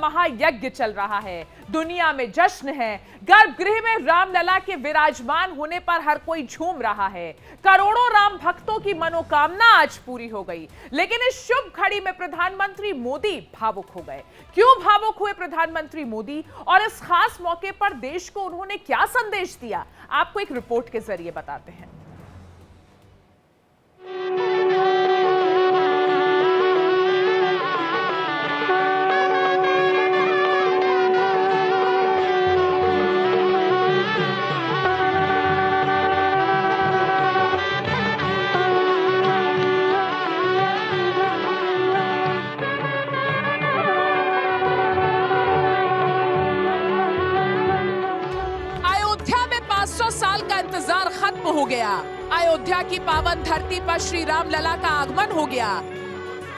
महायज्ञ चल रहा है। दुनिया में जश्न है। गर्भगृह में रामलला के विराजमान होने पर हर कोई झूम रहा है। करोड़ों राम भक्तों की मनोकामना आज पूरी हो गई। लेकिन इस शुभ घड़ी में प्रधानमंत्री मोदी भावुक हो गए। क्यों भावुक हुए प्रधानमंत्री मोदी और इस खास मौके पर देश को उन्होंने क्या संदेश दिया, आपको एक रिपोर्ट के जरिए बताते हैं। इंतजार खत्म हो गया। अयोध्या की पावन धरती पर श्री राम लला का आगमन हो गया।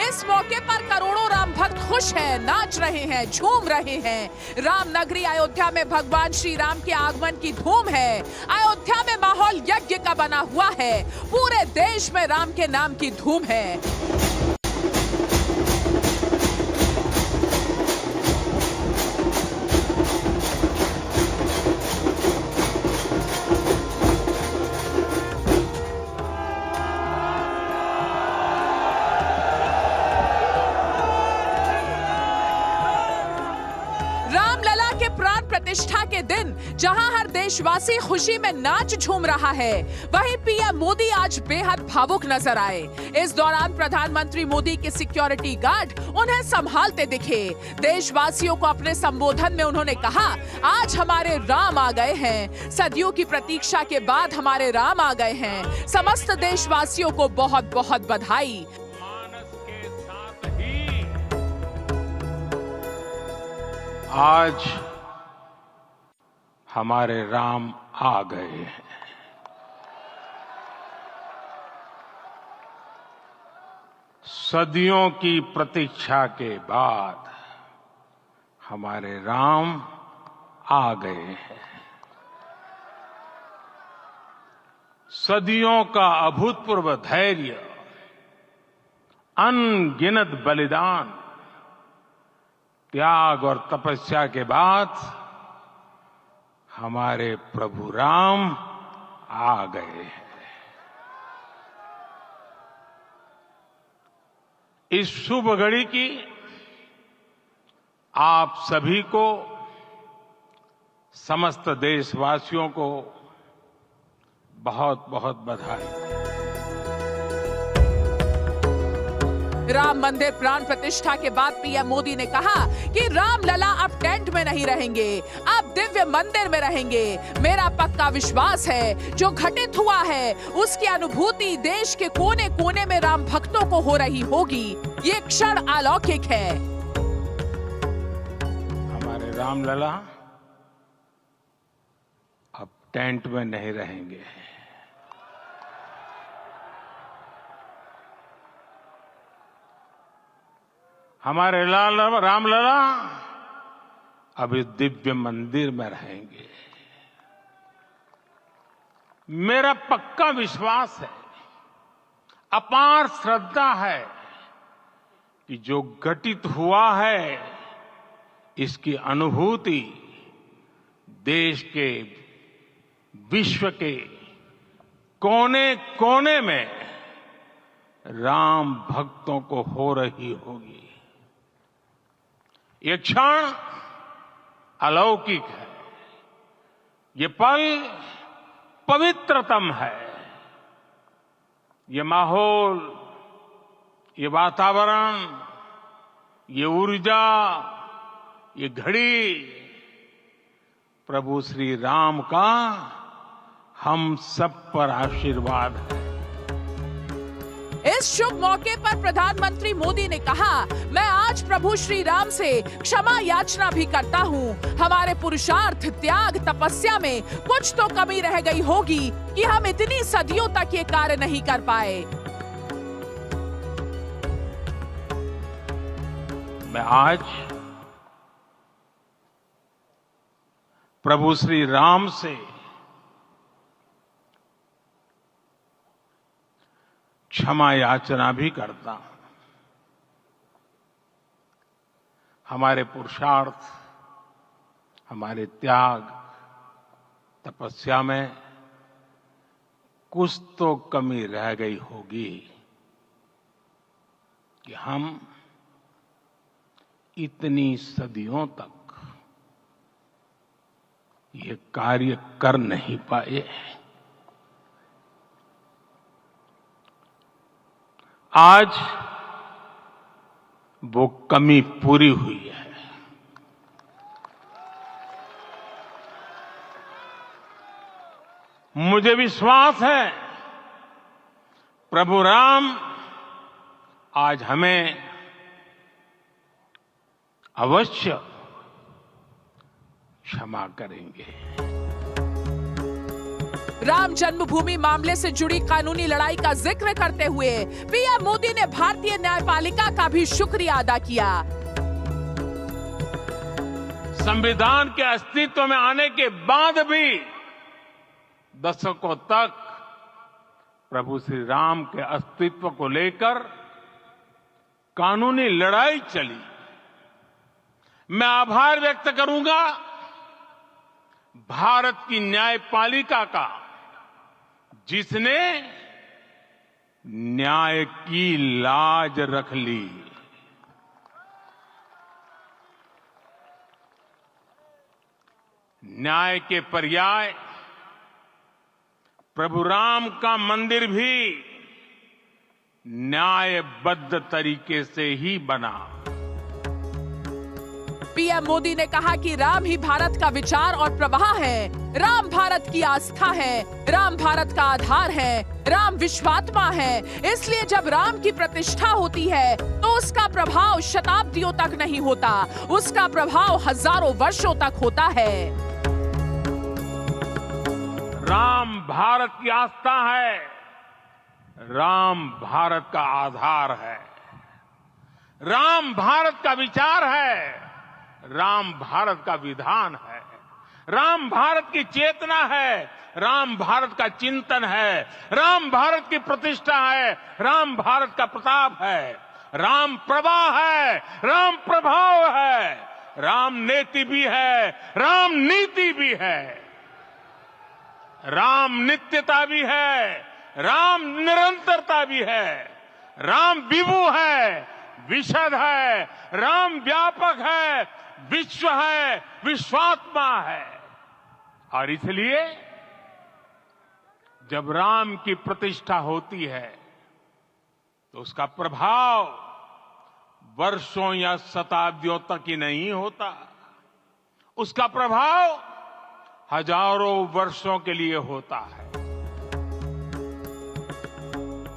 इस मौके पर करोड़ों राम भक्त खुश हैं, नाच रहे हैं, झूम रहे हैं। राम नगरी अयोध्या में भगवान श्री राम के आगमन की धूम है। अयोध्या में माहौल यज्ञ का बना हुआ है। पूरे देश में राम के नाम की धूम है। रामलला के प्राण प्रतिष्ठा के दिन जहां हर देशवासी खुशी में नाच झूम रहा है, वहीं पीएम मोदी आज बेहद भावुक नजर आए। इस दौरान प्रधानमंत्री मोदी के सिक्योरिटी गार्ड उन्हें संभालते दिखे। देशवासियों को अपने संबोधन में उन्होंने कहा, आज हमारे राम आ गए हैं। सदियों की प्रतीक्षा के बाद हमारे राम आ गए हैं। समस्त देशवासियों को बहुत बहुत बधाई। आज हमारे राम आ गए हैं। सदियों की प्रतीक्षा के बाद हमारे राम आ गए हैं। सदियों का अभूतपूर्व धैर्य, अनगिनत बलिदान, त्याग और तपस्या के बाद हमारे प्रभु राम आ गए हैं। इस शुभ घड़ी की आप सभी को, समस्त देशवासियों को बहुत बहुत बधाई। राम मंदिर प्राण प्रतिष्ठा के बाद पीएम मोदी ने कहा कि रामलला अब टेंट में नहीं रहेंगे, अब दिव्य मंदिर में रहेंगे। मेरा पक्का विश्वास है, जो घटित हुआ है उसकी अनुभूति देश के कोने कोने में राम भक्तों को हो रही होगी। ये क्षण अलौकिक है। हमारे रामलला अब टेंट में नहीं रहेंगे। हमारे रामलला अब इस दिव्य मंदिर में रहेंगे। मेरा पक्का विश्वास है, अपार श्रद्धा है कि जो घटित हुआ है इसकी अनुभूति देश के, विश्व के कोने कोने में राम भक्तों को हो रही होगी। ये क्षण अलौकिक है। ये पल पवित्रतम है। ये माहौल, ये वातावरण, ये ऊर्जा, ये घड़ी प्रभु श्री राम का हम सब पर आशीर्वाद है। इस शुभ मौके पर प्रधानमंत्री मोदी ने कहा, मैं आज प्रभु श्री राम से क्षमा याचना भी करता हूँ। हमारे पुरुषार्थ, त्याग, तपस्या में कुछ तो कमी रह गई होगी कि हम इतनी सदियों तक ये कार्य नहीं कर पाए। मैं आज प्रभु श्री राम से क्षमा याचना भी करता हूं। हमारे पुरुषार्थ, हमारे त्याग, तपस्या में कुछ तो कमी रह गई होगी कि हम इतनी सदियों तक ये कार्य कर नहीं पाए। आज वो कमी पूरी हुई है। मुझे विश्वास है प्रभु राम आज हमें अवश्य क्षमा करेंगे। राम जन्मभूमि मामले से जुड़ी कानूनी लड़ाई का जिक्र करते हुए पीएम मोदी ने भारतीय न्यायपालिका का भी शुक्रिया अदा किया। संविधान के अस्तित्व में आने के बाद भी दशकों तक प्रभु श्री राम के अस्तित्व को लेकर कानूनी लड़ाई चली। मैं आभार व्यक्त करूंगा भारत की न्यायपालिका का, जिसने न्याय की लाज रख ली। न्याय के पर्याय प्रभु राम का मंदिर भी न्यायबद्ध तरीके से ही बना। पीएम मोदी ने कहा कि राम ही भारत का विचार और प्रवाह है। राम भारत की आस्था है, राम भारत का आधार है, राम विश्वात्मा है। इसलिए जब राम की प्रतिष्ठा होती है तो उसका प्रभाव शताब्दियों तक नहीं होता, उसका प्रभाव हजारों वर्षों तक होता है। राम भारत की आस्था है, राम भारत का आधार है, राम भारत का विचार है, राम भारत का विधान है, राम भारत की चेतना है, राम भारत का चिंतन है, राम भारत की प्रतिष्ठा है, राम भारत का प्रताप है, राम प्रवाह है, राम प्रभाव है, राम नेति भी है, राम नीति भी है, राम नित्यता भी है, राम निरंतरता भी है, राम विभु है, विशद है, राम व्यापक है, विश्व है, विश्वात्मा है। और इसलिए जब राम की प्रतिष्ठा होती है तो उसका प्रभाव वर्षों या शताब्दियों तक ही नहीं होता, उसका प्रभाव हजारों वर्षों के लिए होता है।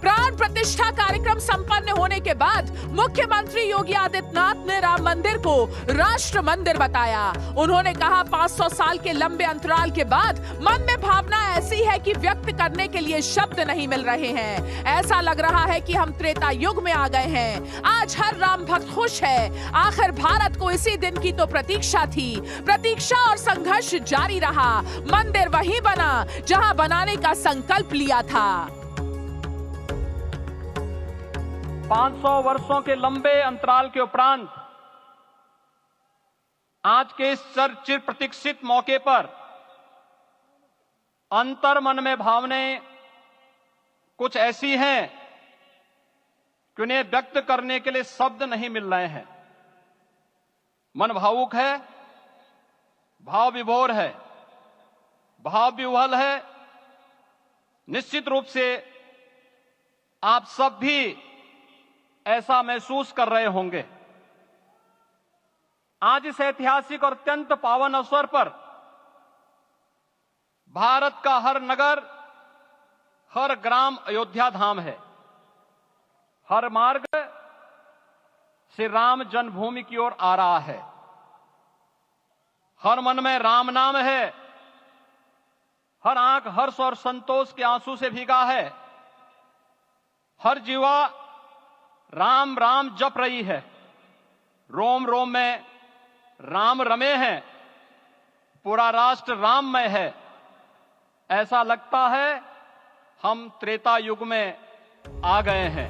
प्राण प्रतिष्ठा कार्यक्रम संपन्न होने के बाद मुख्यमंत्री योगी आदित्यनाथ ने राम मंदिर को राष्ट्र मंदिर बताया। उन्होंने कहा 500 साल के लंबे अंतराल के बाद मन में भावना ऐसी है कि व्यक्त करने के लिए शब्द नहीं मिल रहे हैं। ऐसा लग रहा है कि हम त्रेता युग में आ गए हैं। आज हर राम भक्त खुश है। आखिर भारत को इसी दिन की तो प्रतीक्षा थी। प्रतीक्षा और संघर्ष जारी रहा। मंदिर वहीं बना जहां बनाने का संकल्प लिया था। 500 वर्षों के लंबे अंतराल के उपरांत आज के इस चिर प्रतीक्षित मौके पर अंतर मन में भावनाएं कुछ ऐसी हैं कि उन्हें व्यक्त करने के लिए शब्द नहीं मिल रहे हैं। मन भावुक है, भाव विभोर है, भाव विह्वल है। निश्चित रूप से आप सब भी ऐसा महसूस कर रहे होंगे। आज इस ऐतिहासिक और अत्यंत पावन अवसर पर भारत का हर नगर, हर ग्राम अयोध्या धाम है। हर मार्ग श्री राम जन्मभूमि की ओर आ रहा है। हर मन में राम नाम है। हर आंख हर्ष और संतोष के आंसू से भीगा है। हर जीवा राम राम जप रही है। रोम रोम में राम रमे हैं। पूरा राष्ट्र राममय है। ऐसा लगता है हम त्रेता युग में आ गए हैं।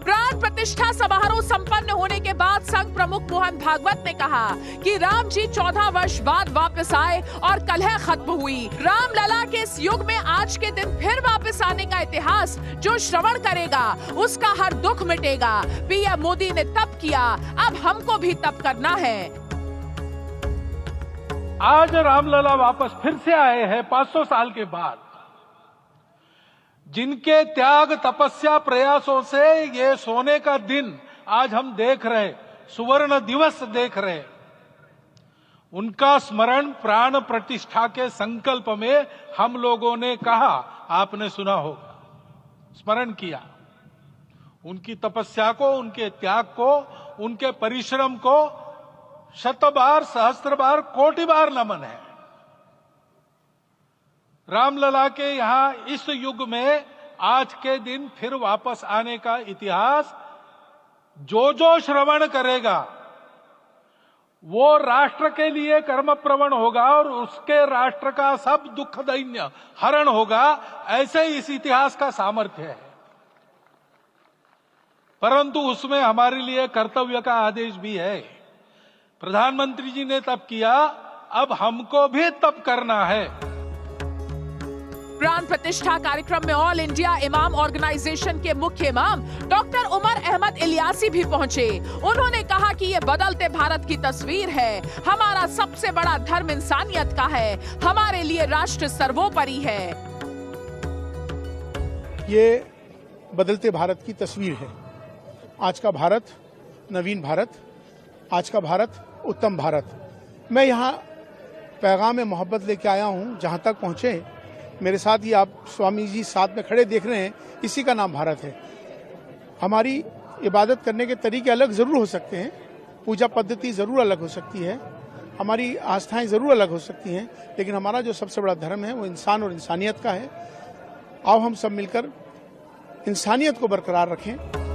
प्राण प्राण प्रतिष्ठा समारोह संपन्न होने के बाद संघ प्रमुख मोहन भागवत ने कहा कि राम जी 14 वर्ष बाद वापस आए और कलह खत्म हुई। रामलला के इस युग में आज के दिन फिर वापस आने का इतिहास जो श्रवण करेगा उसका हर दुख मिटेगा। पीएम मोदी ने तप किया, अब हमको भी तप करना है। आज रामलला वापस फिर से आए हैं 500 साल के बाद। जिनके त्याग तपस्या प्रयासों से ये सोने का दिन आज हम देख रहे, सुवर्ण दिवस देख रहे, उनका स्मरण प्राण प्रतिष्ठा के संकल्प में हम लोगों ने कहा, आपने सुना होगा, स्मरण किया। उनकी तपस्या को, उनके त्याग को, उनके परिश्रम को शत बार, सहस्त्र बार, कोटि बार नमन है। रामलला के यहां इस युग में आज के दिन फिर वापस आने का इतिहास जो श्रवण करेगा वो राष्ट्र के लिए कर्मप्रवण होगा और उसके राष्ट्र का सब दुख दैन्य हरण होगा। ऐसे इस इतिहास का सामर्थ्य है। परंतु उसमें हमारे लिए कर्तव्य का आदेश भी है। प्रधानमंत्री जी ने तप किया, अब हमको भी तप करना है। प्राण प्रतिष्ठा कार्यक्रम में ऑल इंडिया इमाम ऑर्गेनाइजेशन के मुख्य इमाम डॉक्टर उमर अहमद इलियासी भी पहुंचे। उन्होंने कहा कि ये बदलते भारत की तस्वीर है। हमारा सबसे बड़ा धर्म इंसानियत का है। हमारे लिए राष्ट्र सर्वोपरि है। ये बदलते भारत की तस्वीर है। आज का भारत नवीन भारत, आज का भारत उत्तम भारत। मैं यहाँ पैगाम मोहब्बत लेके आया हूँ। जहाँ तक पहुँचे मेरे साथ ही आप स्वामी जी साथ में खड़े देख रहे हैं, इसी का नाम भारत है। हमारी इबादत करने के तरीके अलग जरूर हो सकते हैं, पूजा पद्धति जरूर अलग हो सकती है, हमारी आस्थाएं जरूर अलग हो सकती हैं, लेकिन हमारा जो सबसे बड़ा धर्म है वो इंसान और इंसानियत का है। आओ हम सब मिलकर इंसानियत को बरकरार रखें।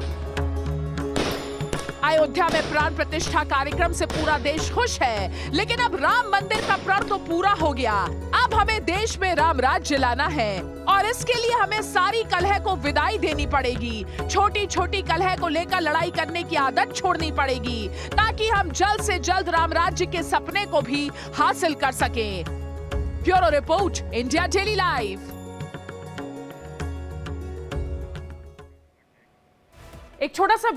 अयोध्या में प्राण प्रतिष्ठा कार्यक्रम से पूरा देश खुश है, लेकिन अब राम मंदिर का प्रण तो पूरा हो गया। अब हमें देश में राम राज्य लाना है और इसके लिए हमें सारी कलह को विदाई देनी पड़ेगी। छोटी छोटी कलह को लेकर लड़ाई करने की आदत छोड़नी पड़ेगी ताकि हम जल्द से जल्द राम राज्य के सपने को भी हासिल कर सकें। Bureau report, India daily live. एक छोटा सा